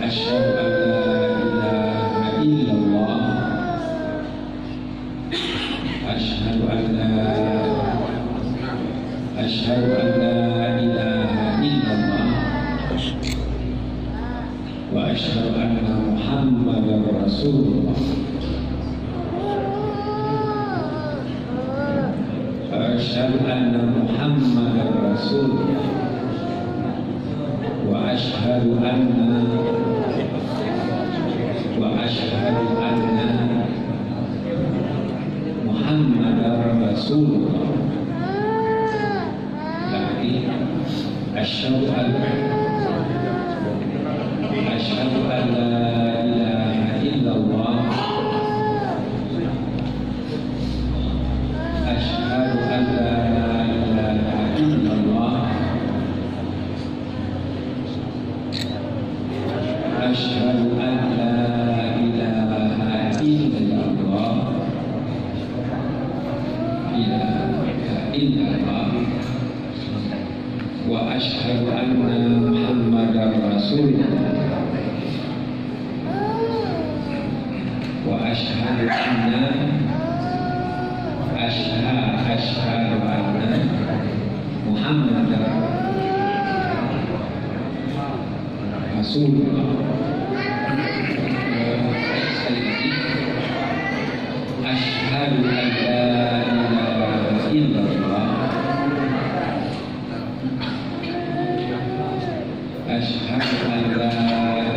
Asyhadu an la ilaha illallah. Asyhadu an la ilaha illallah. Wa asyhadu anna Muhammadar Rasulullah. Asyhadu anna Muhammadar Rasulullah. Wa asyhadu anna Muhammadar Rasulullah. Lagi asyhadu an la ilaha illallah. Asyhadu an la ilaha illallah. Asyhadu an la ilaha illallah. Wa asyhadu anna Muhammadar Rasulullah. Wa asyhadu anna Muhammadar Rasulullah. Asyhadu an la ilaha illallah. Asyhadu an la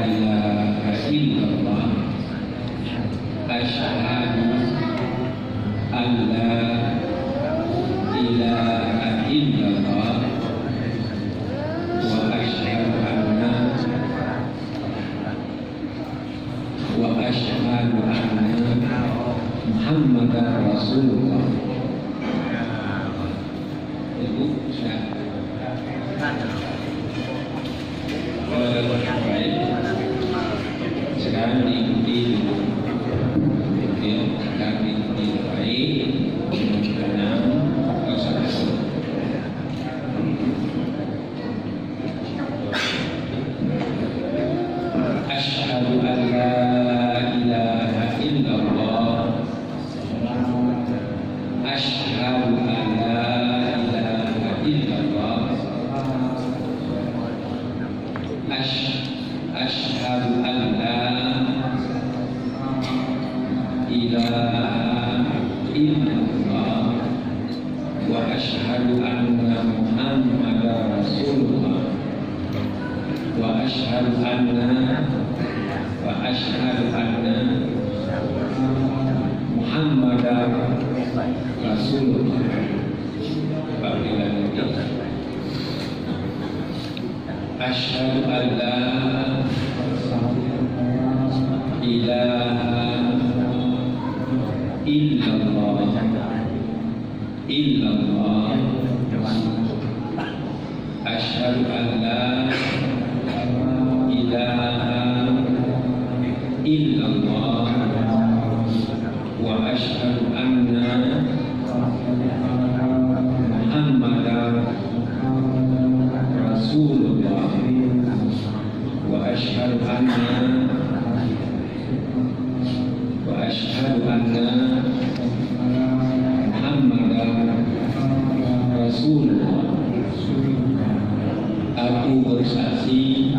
ilaha illallah. Asyhadu an la ilaha illallah. Wa asyhadu anna Muhammadar Rasulullah. Ibu sudah baik. Sekarang diikuti dulu. Sekarang diikuti baik. Asyhadu an la ilaha illallah. Asyhadu an la ilaha illallah. Asyhadu an la ilaha illallah. Wa asyhadu anna Muhammadar Rasulullah. Wa asyhadu anna Muhammadar Rasulullah. Asyhadu an la ilaha illallah. Asyhadu an la ilaha illallah. Wa asyhadu anna Muhammadar Rasulullah. Wa asyhadu anna Muhammadar Rasulullah. Aku bersaksi